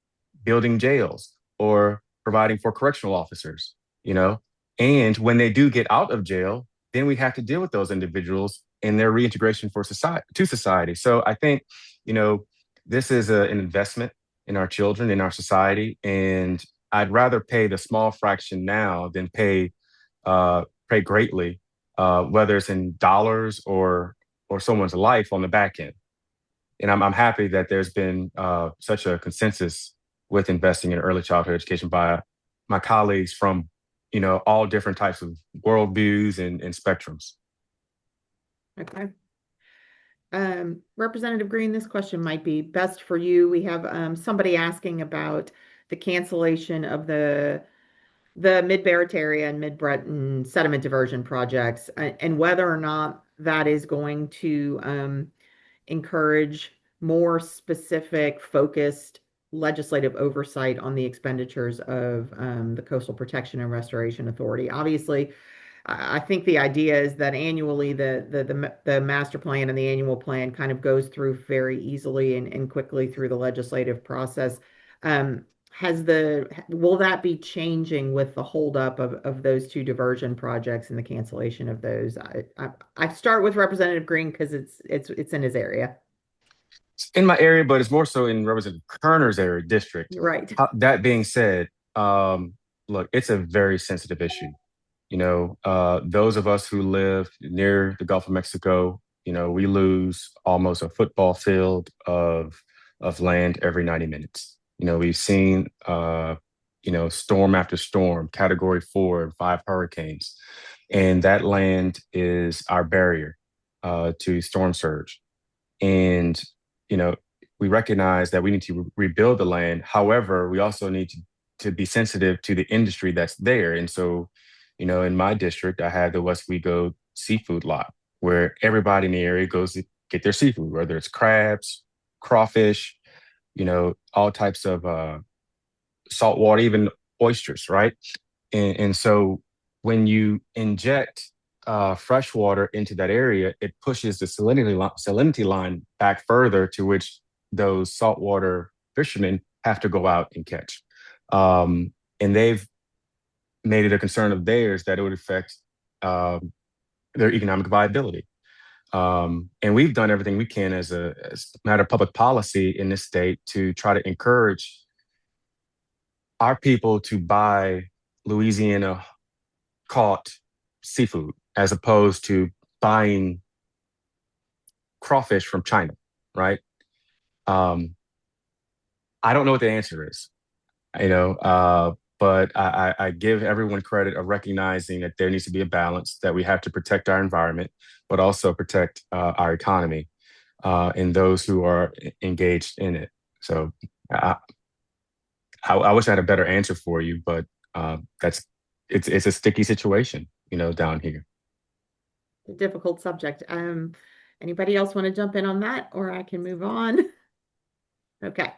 building jails or providing for correctional officers, you know? And when they do get out of jail, then we have to deal with those individuals and their reintegration for society to society. So I think, you know, this is an investment in our children, in our society, and I'd rather pay the small fraction now than pay greatly, whether it's in dollars or someone's life on the back end. And I'm happy that there's been such a consensus with investing in early childhood education by my colleagues from, you know, all different types of worldviews and spectrums. Okay. Representative Green, this question might be best for you. We have somebody asking about the cancellation of the Mid-Barataria and Mid-Breton sediment diversion projects and whether or not that is going to encourage more specific, focused legislative oversight on the expenditures of the Coastal Protection and Restoration Authority. Obviously, I think the idea is that annually the master plan and the annual plan kind of goes through very easily and quickly through the legislative process. Will that be changing with the holdup of those two diversion projects and the cancellation of those? I start with Representative Green because it's in his area. It's in my area, but it's more so in Representative Kerner's area district. Right. That being said, look, it's a very sensitive issue. You know, those of us who live near the Gulf of Mexico, you know, we lose almost a football field of land every 90 minutes. You know, we've seen, you know, storm after storm, category 4 and 5 hurricanes. And that land is our barrier to storm surge. And, you know, we recognize that we need to rebuild the land. However, we also need to be sensitive to the industry that's there. And so, you know, in my district, I have the Westwego seafood lot where everybody in the area goes to get their seafood, whether it's crabs, crawfish, you know, all types of saltwater, even oysters, right? And so when you inject fresh water into that area, it pushes the salinity line back further, to which those saltwater fishermen have to go out and catch. And they've made it a concern of theirs that it would affect their economic viability. And we've done everything we can as a matter of public policy in this state to try to encourage our people to buy Louisiana caught seafood as opposed to buying crawfish from China, right? I don't know what the answer is, you know, but I give everyone credit of recognizing that there needs to be a balance, that we have to protect our environment, but also protect our economy and those who are engaged in it. So I wish I had a better answer for you, but it's a sticky situation, you know, down here. A difficult subject. Anybody else want to jump in on that, or I can move on? Okay.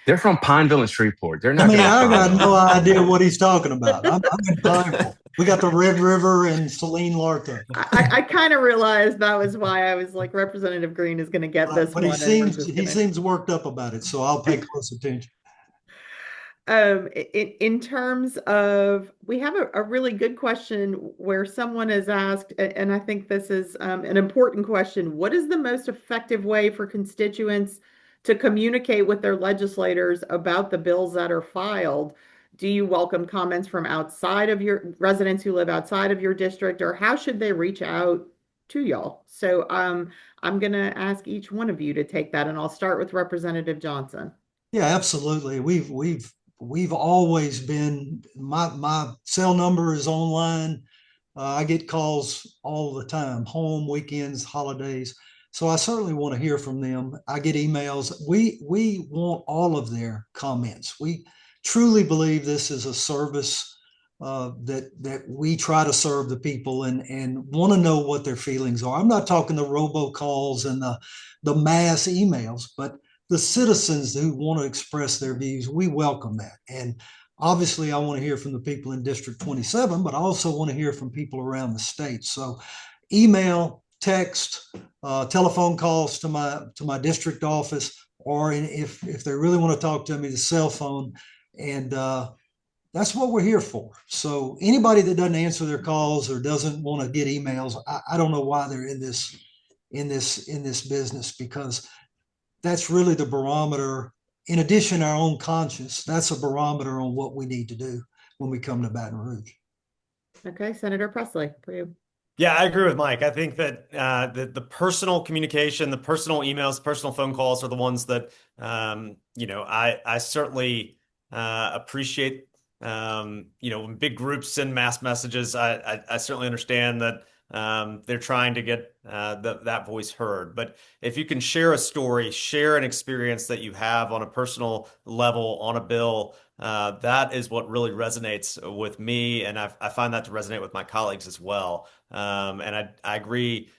They're from Pineville and Shreveport. They're not. I mean, I got no idea what he's talking about. I'm in Pineville. We got the Red River and Saline Larta. I kind of realized that was why I was like, Representative Green is going to get this but one. He seems worked up about it, so I'll pay close attention. In terms of, we have a really good question where someone has asked, and I think this is an important question. What is the most effective way for constituents to communicate with their legislators about the bills that are filed? Do you welcome comments from outside of your residents who live outside of your district, or how should they reach out to y'all? So I'm going to ask each one of you to take that, and I'll start with Representative Johnson. Yeah, absolutely. We've always been, my cell number is online. I get calls all the time, home, weekends, holidays. So I certainly want to hear from them. I get emails. We want all of their comments. We truly believe this is a service that we try to serve the people and want to know what their feelings are. I'm not talking the robocalls and the mass emails, but the citizens who want to express their views, we welcome that. And obviously, I want to hear from the people in District 27, but I also want to hear from people around the state. So email, text, telephone calls to my district office, or if they really want to talk to me, the cell phone. And that's what we're here for. So anybody that doesn't answer their calls or doesn't want to get emails, I don't know why they're in this business, because that's really the barometer. In addition, our own conscience, that's a barometer on what we need to do when we come to Baton Rouge. Okay, Senator Presley, for you. Yeah, I agree with Mike. I think that the personal communication, the personal emails, personal phone calls are the ones that I certainly appreciate. When big groups send mass messages, I certainly understand that they're trying to get that voice heard. But if you can share a story, share an experience that you have on a personal level on a bill, that is what really resonates with me, and I find that to resonate with my colleagues as well. And I agree.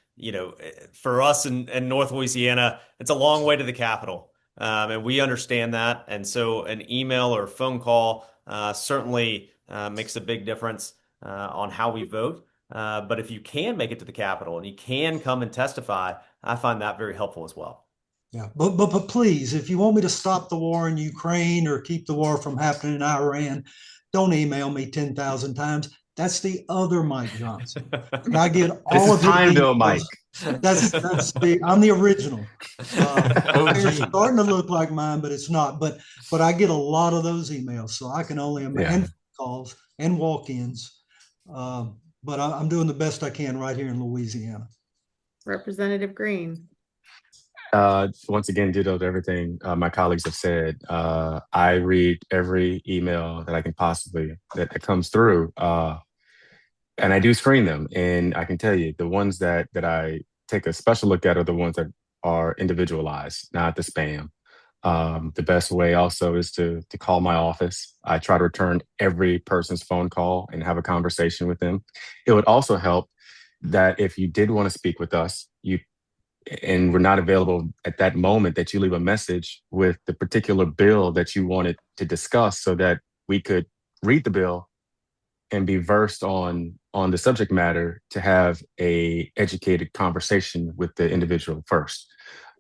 For us in North Louisiana, it's a long way to the Capitol, and we understand that. And so, an email or phone call certainly makes a big difference on how we vote. But if you can make it to the Capitol and you can come and testify, I find that very helpful as well. Yeah, but please, if you want me to stop the war in Ukraine or keep the war from happening in Iran, don't email me 10,000 times. That's the other Mike Johnson. And I get all of This is time your bill, emails. Mike. I'm the original. It's OG. starting to look like mine, but it's not. But I get a lot of those emails, so I can only imagine, and calls and walk-ins. But I'm doing the best I can right here in Louisiana. Representative Green. Once again, ditto to everything my colleagues have said. I read every email that I can possibly that comes through, and I do screen them. And I can tell you, the ones that I take a special look at are the ones that are individualized, not the spam. The best way also is to call my office. I try to return every person's phone call and have a conversation with them. It would also help that if you did want to speak with us, and we're not available at that moment, that you leave a message with the particular bill that you wanted to discuss, so that we could read the bill and be versed on the subject matter to have a educated conversation with the individual first.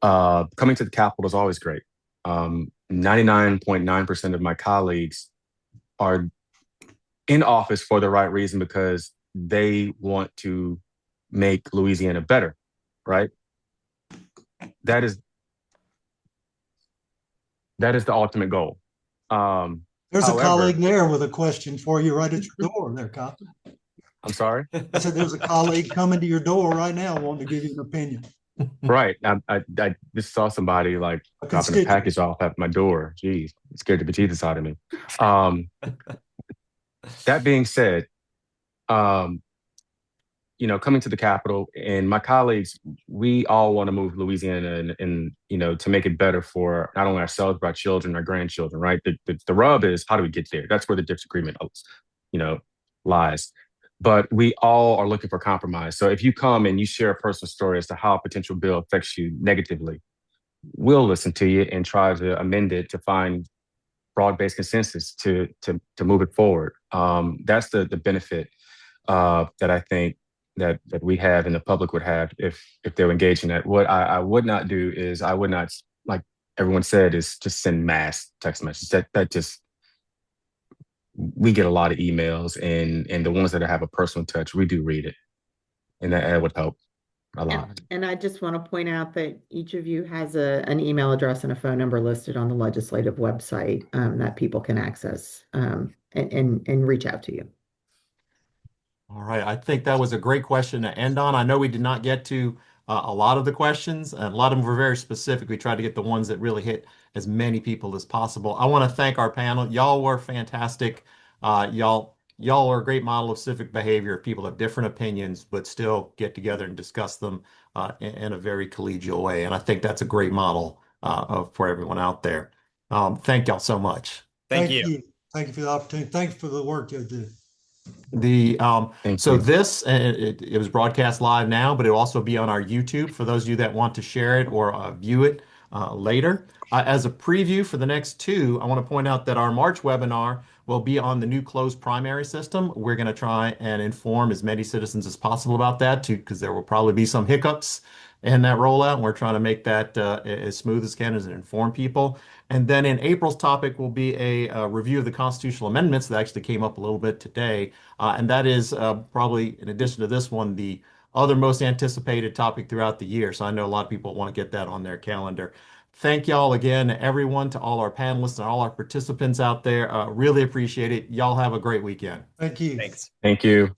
Coming to the Capitol is always great. 99.9% of my colleagues are in office for the right reason, because they want to make Louisiana better, right? That is the ultimate goal. There's However, a colleague there with a question for you right at your door there, Cop. I'm sorry? I said there's a colleague coming to your door right now wanting to give you an opinion. Right. I just saw somebody like dropping a package off at my door. Geez, it scared the bejesus out of me. That being said, coming to the Capitol, and my colleagues, we all want to move Louisiana and to make it better for not only ourselves, but our children, our grandchildren, right? The rub is, how do we get there? That's where the disagreement, lies. But we all are looking for compromise. So if you come and you share a personal story as to how a potential bill affects you negatively, we'll listen to you and try to amend it to find broad-based consensus to move it forward. That's the benefit that I think that we have and the public would have if they're engaging that. What I would not do is, I would not, like everyone said, is just send mass text messages. That just, we get a lot of emails, and the ones that have a personal touch, we do read it, and that would help a lot. And I just want to point out that each of you has an email address and a phone number listed on the legislative website that people can access and reach out to you. All right, I think that was a great question to end on. I know we did not get to a lot of the questions, and a lot of them were very specific. We tried to get the ones that really hit as many people as possible. I want to thank our panel. Y'all were fantastic. Y'all are a great model of civic behavior. People have different opinions, but still get together and discuss them in a very collegial way. And I think that's a great model for everyone out there. Thank y'all so much. Thank you. Thank you for the opportunity. Thank you for the work you do. This it was broadcast live now, but it'll also be on our YouTube for those of you that want to share it or view it later. As a preview for the next two, I want to point out that our March webinar will be on the new closed primary system. We're going to try and inform as many citizens as possible about that too, because there will probably be some hiccups in that rollout. And we're trying to make that as smooth as can and inform people. And then in April's topic will be a review of the constitutional amendments that actually came up a little bit today. And that is probably, in addition to this one, the other most anticipated topic throughout the year. So I know a lot of people want to get that on their calendar. Thank y'all again, everyone, to all our panelists and all our participants out there. Really appreciate it. Y'all have a great weekend. Thank you. Thanks. Thank you.